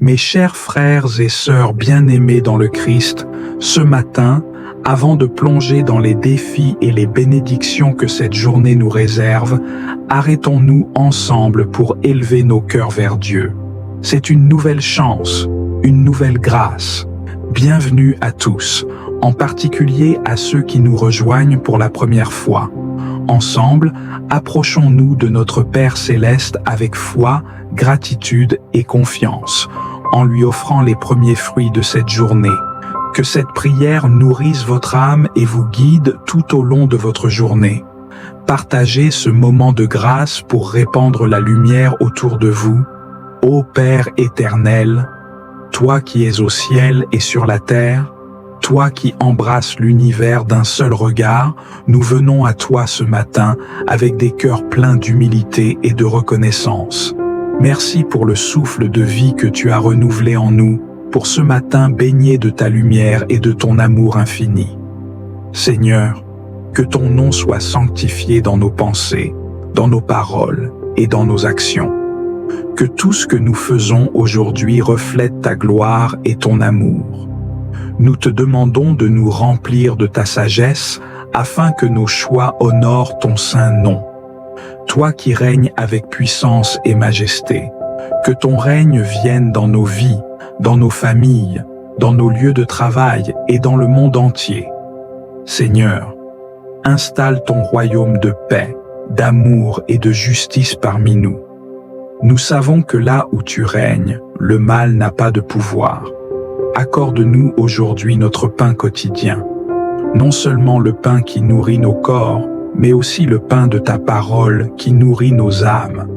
Mes chers frères et sœurs bien-aimés dans le Christ, ce matin, avant de plonger dans les défis et les bénédictions que cette journée nous réserve, arrêtons-nous ensemble pour élever nos cœurs vers Dieu. C'est une nouvelle chance, une nouvelle grâce. Bienvenue à tous, en particulier à ceux qui nous rejoignent pour la première fois. Ensemble, approchons-nous de notre Père Céleste avec foi, gratitude et confiance, en lui offrant les premiers fruits de cette journée. Que cette prière nourrisse votre âme et vous guide tout au long de votre journée. Partagez ce moment de grâce pour répandre la lumière autour de vous. Ô Père éternel, toi qui es au ciel et sur la terre, toi qui embrasses l'univers d'un seul regard, nous venons à toi ce matin avec des cœurs pleins d'humilité et de reconnaissance. Merci pour le souffle de vie que tu as renouvelé en nous, pour ce matin baigné de ta lumière et de ton amour infini. Seigneur, que ton nom soit sanctifié dans nos pensées, dans nos paroles et dans nos actions. Que tout ce que nous faisons aujourd'hui reflète ta gloire et ton amour. Nous te demandons de nous remplir de ta sagesse afin que nos choix honorent ton saint nom. Toi qui règnes avec puissance et majesté, que ton règne vienne dans nos vies, dans nos familles, dans nos lieux de travail et dans le monde entier. Seigneur, installe ton royaume de paix, d'amour et de justice parmi nous. Nous savons que là où tu règnes, le mal n'a pas de pouvoir. Accorde-nous aujourd'hui notre pain quotidien. Non seulement le pain qui nourrit nos corps, mais aussi le pain de ta parole qui nourrit nos âmes.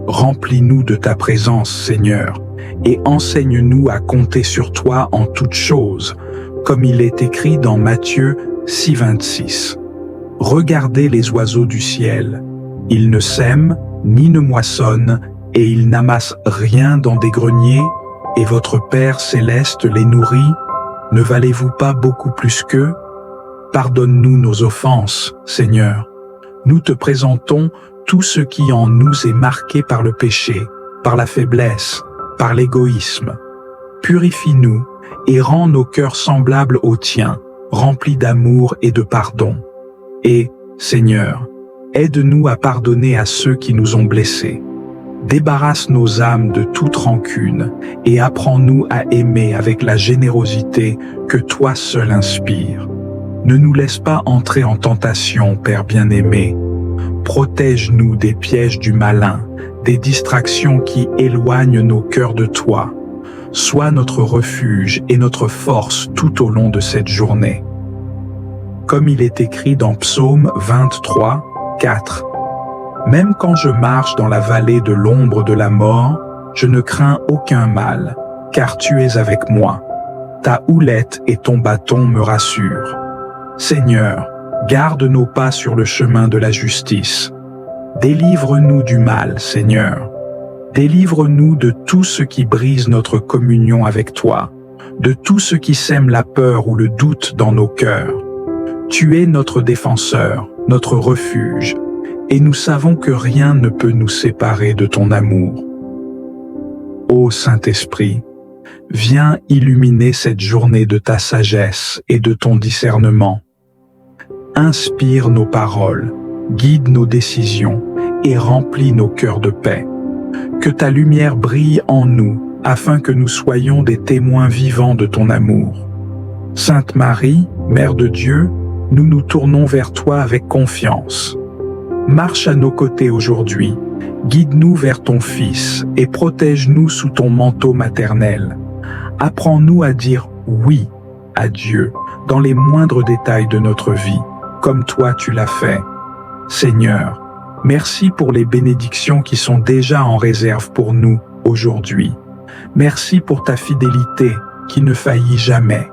Remplis-nous de ta présence, Seigneur, et enseigne-nous à compter sur toi en toutes choses, comme il est écrit dans Matthieu 6,26. Regardez les oiseaux du ciel. Ils ne sèment, ni ne moissonnent, et ils n'amassent rien dans des greniers, et votre Père céleste les nourrit. Ne valez-vous pas beaucoup plus qu'eux? Pardonne-nous nos offenses, Seigneur. Nous te présentons tout ce qui en nous est marqué par le péché, par la faiblesse, par l'égoïsme. Purifie-nous et rends nos cœurs semblables aux tiens, remplis d'amour et de pardon. Et, Seigneur, aide-nous à pardonner à ceux qui nous ont blessés. Débarrasse nos âmes de toute rancune et apprends-nous à aimer avec la générosité que toi seul inspires. Ne nous laisse pas entrer en tentation, Père bien-aimé. Protège-nous des pièges du malin, des distractions qui éloignent nos cœurs de toi. Sois notre refuge et notre force tout au long de cette journée. Comme il est écrit dans Psaume 23, 4. Même quand je marche dans la vallée de l'ombre de la mort, je ne crains aucun mal, car tu es avec moi. Ta houlette et ton bâton me rassurent. Seigneur, garde nos pas sur le chemin de la justice. Délivre-nous du mal, Seigneur. Délivre-nous de tout ce qui brise notre communion avec toi, de tout ce qui sème la peur ou le doute dans nos cœurs. Tu es notre défenseur, notre refuge, et nous savons que rien ne peut nous séparer de ton amour. Ô Saint-Esprit, viens illuminer cette journée de ta sagesse et de ton discernement. Inspire nos paroles, guide nos décisions et remplis nos cœurs de paix. Que ta lumière brille en nous afin que nous soyons des témoins vivants de ton amour. Sainte Marie, Mère de Dieu, nous nous tournons vers toi avec confiance. Marche à nos côtés aujourd'hui, guide-nous vers ton Fils et protège-nous sous ton manteau maternel. Apprends-nous à dire oui à Dieu dans les moindres détails de notre vie, comme toi tu l'as fait. Seigneur, merci pour les bénédictions qui sont déjà en réserve pour nous aujourd'hui. Merci pour ta fidélité qui ne faillit jamais.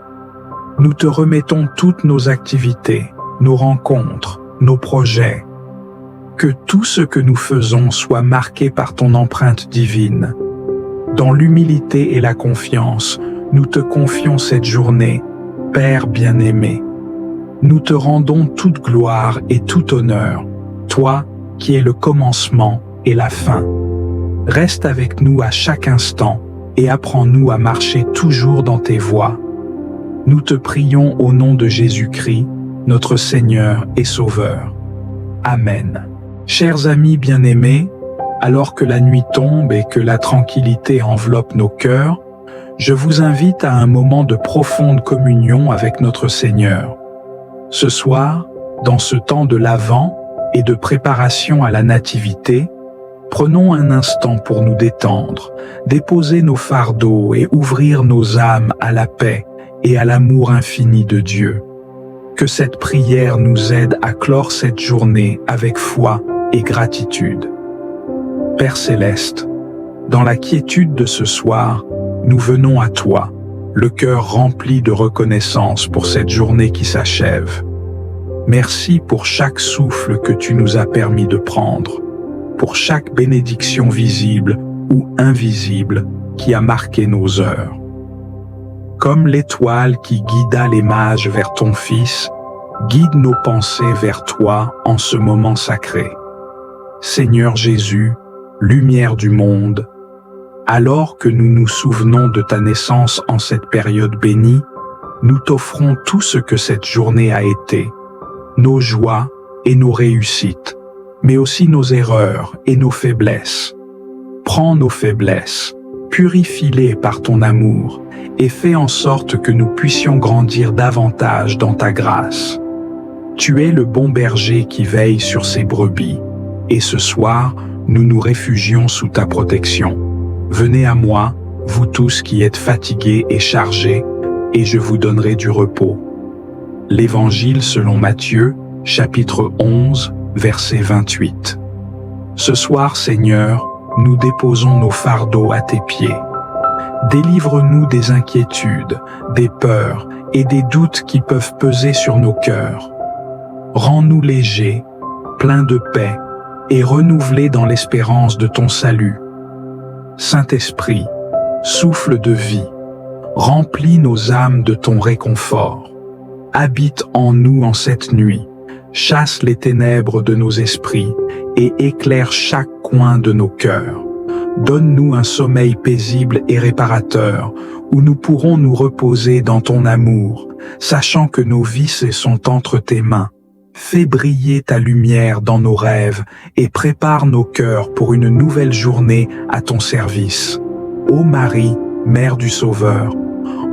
Nous te remettons toutes nos activités, nos rencontres, nos projets. Que tout ce que nous faisons soit marqué par ton empreinte divine. Dans l'humilité et la confiance, nous te confions cette journée, Père bien-aimé. Nous te rendons toute gloire et tout honneur, toi qui es le commencement et la fin. Reste avec nous à chaque instant, et apprends-nous à marcher toujours dans tes voies. Nous te prions au nom de Jésus-Christ, notre Seigneur et Sauveur. Amen. Chers amis bien-aimés, alors que la nuit tombe et que la tranquillité enveloppe nos cœurs, je vous invite à un moment de profonde communion avec notre Seigneur. Ce soir, dans ce temps de l'Avent et de préparation à la Nativité, prenons un instant pour nous détendre, déposer nos fardeaux et ouvrir nos âmes à la paix et à l'amour infini de Dieu. Que cette prière nous aide à clore cette journée avec foi et gratitude. Père Céleste, dans la quiétude de ce soir, nous venons à toi, le cœur rempli de reconnaissance pour cette journée qui s'achève. Merci pour chaque souffle que tu nous as permis de prendre, pour chaque bénédiction visible ou invisible qui a marqué nos heures. Comme l'étoile qui guida les mages vers ton Fils, guide nos pensées vers toi en ce moment sacré. Seigneur Jésus, lumière du monde, alors que nous nous souvenons de ta naissance en cette période bénie, nous t'offrons tout ce que cette journée a été, nos joies et nos réussites, mais aussi nos erreurs et nos faiblesses. Prends nos faiblesses, purifie-les par ton amour et fais en sorte que nous puissions grandir davantage dans ta grâce. Tu es le bon berger qui veille sur ses brebis, et ce soir, nous nous réfugions sous ta protection. Venez à moi, vous tous qui êtes fatigués et chargés, et je vous donnerai du repos. L'Évangile selon Matthieu, chapitre 11, verset 28. Ce soir, Seigneur, nous déposons nos fardeaux à tes pieds. Délivre-nous des inquiétudes, des peurs et des doutes qui peuvent peser sur nos cœurs. Rends-nous légers, pleins de paix et renouvelés dans l'espérance de ton salut. Saint-Esprit, souffle de vie, remplis nos âmes de ton réconfort. Habite en nous en cette nuit, chasse les ténèbres de nos esprits et éclaire chaque coin de nos cœurs. Donne-nous un sommeil paisible et réparateur, où nous pourrons nous reposer dans ton amour, sachant que nos vies sont entre tes mains. Fais briller ta lumière dans nos rêves et prépare nos cœurs pour une nouvelle journée à ton service. Ô Marie, Mère du Sauveur,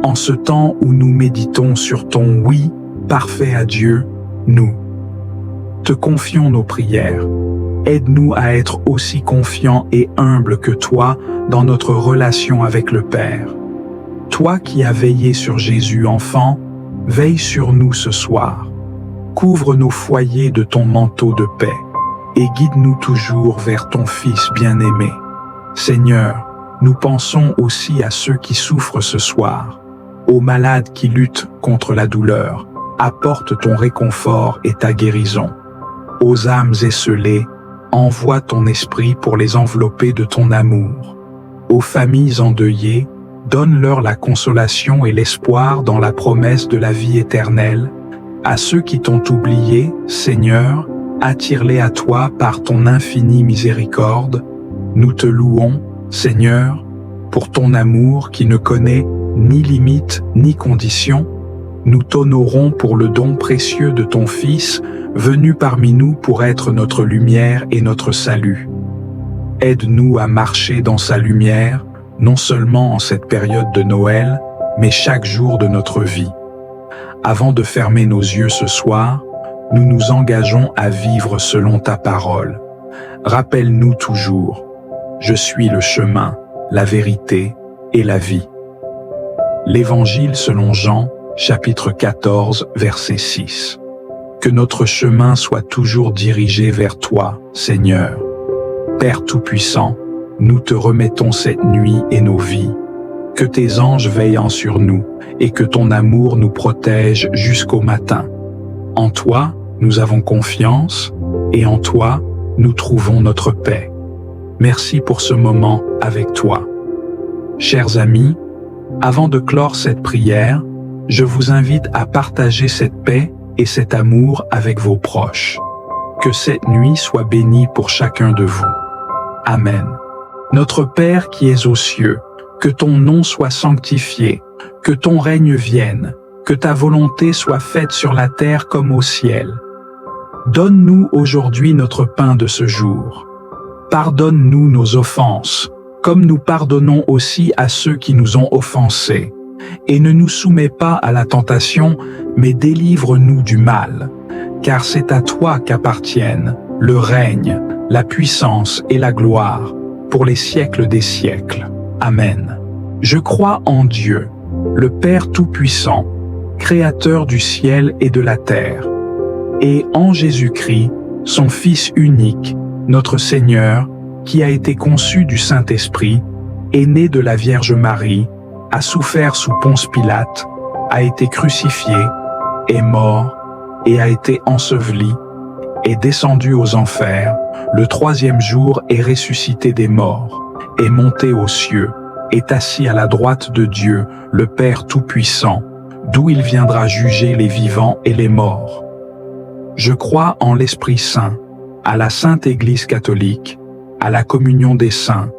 en ce temps où nous méditons sur ton oui parfait à Dieu, nous te confions nos prières. Aide-nous à être aussi confiants et humbles que toi dans notre relation avec le Père. Toi qui as veillé sur Jésus enfant, veille sur nous ce soir. Couvre nos foyers de ton manteau de paix et guide-nous toujours vers ton Fils bien-aimé. Seigneur, nous pensons aussi à ceux qui souffrent ce soir, aux malades qui luttent contre la douleur. Apporte ton réconfort et ta guérison. Aux âmes esseulées, envoie ton esprit pour les envelopper de ton amour. Aux familles endeuillées, donne-leur la consolation et l'espoir dans la promesse de la vie éternelle. À ceux qui t'ont oublié, Seigneur, attire-les à toi par ton infinie miséricorde. Nous te louons, Seigneur, pour ton amour qui ne connaît ni limite ni condition. Nous t'honorons pour le don précieux de ton Fils, venu parmi nous pour être notre lumière et notre salut. Aide-nous à marcher dans sa lumière, non seulement en cette période de Noël, mais chaque jour de notre vie. Avant de fermer nos yeux ce soir, nous nous engageons à vivre selon ta parole. Rappelle-nous toujours, je suis le chemin, la vérité et la vie. L'Évangile selon Jean, chapitre 14, verset 6. Que notre chemin soit toujours dirigé vers toi, Seigneur. Père Tout-Puissant, nous te remettons cette nuit et nos vies. Que tes anges veillent sur nous et que ton amour nous protège jusqu'au matin. En toi, nous avons confiance et en toi, nous trouvons notre paix. Merci pour ce moment avec toi. Chers amis, avant de clore cette prière, je vous invite à partager cette paix et cet amour avec vos proches. Que cette nuit soit bénie pour chacun de vous. Amen. Notre Père qui es aux cieux, Que ton nom soit sanctifié, que ton règne vienne, que ta volonté soit faite sur la terre comme au ciel. Donne-nous aujourd'hui notre pain de ce jour. Pardonne-nous nos offenses, comme nous pardonnons aussi à ceux qui nous ont offensés. Et ne nous soumets pas à la tentation, mais délivre-nous du mal. Car c'est à toi qu'appartiennent le règne, la puissance et la gloire, pour les siècles des siècles. Amen. Je crois en Dieu, le Père Tout-Puissant, Créateur du ciel et de la terre, et en Jésus-Christ, son Fils unique, notre Seigneur, qui a été conçu du Saint-Esprit, est né de la Vierge Marie, a souffert sous Ponce Pilate, a été crucifié, est mort et a été enseveli, est descendu aux enfers, le troisième jour est ressuscité des morts, est monté aux cieux, est assis à la droite de Dieu, le Père Tout-Puissant, d'où il viendra juger les vivants et les morts. Je crois en l'Esprit Saint, à la Sainte Église catholique, à la communion des saints,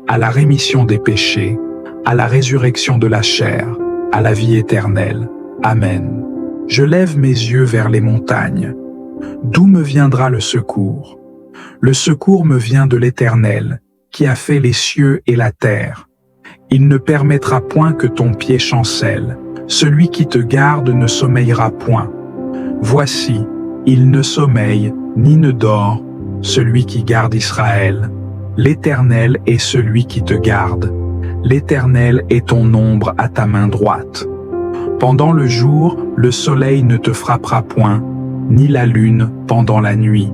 à la rémission des péchés, à la résurrection de la chair, à la vie éternelle. Amen. Je lève mes yeux vers les montagnes. D'où me viendra le secours? Le secours me vient de l'Éternel, qui a fait les cieux et la terre. Il ne permettra point que ton pied chancelle. Celui qui te garde ne sommeillera point. Voici, il ne sommeille ni ne dort, celui qui garde Israël. L'Éternel est celui qui te garde. L'Éternel est ton ombre à ta main droite. Pendant le jour, le soleil ne te frappera point, ni la lune pendant la nuit.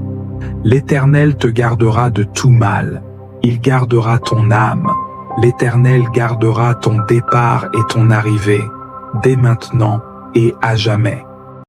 L'Éternel te gardera de tout mal. Il gardera ton âme. L'Éternel gardera ton départ et ton arrivée, dès maintenant et à jamais.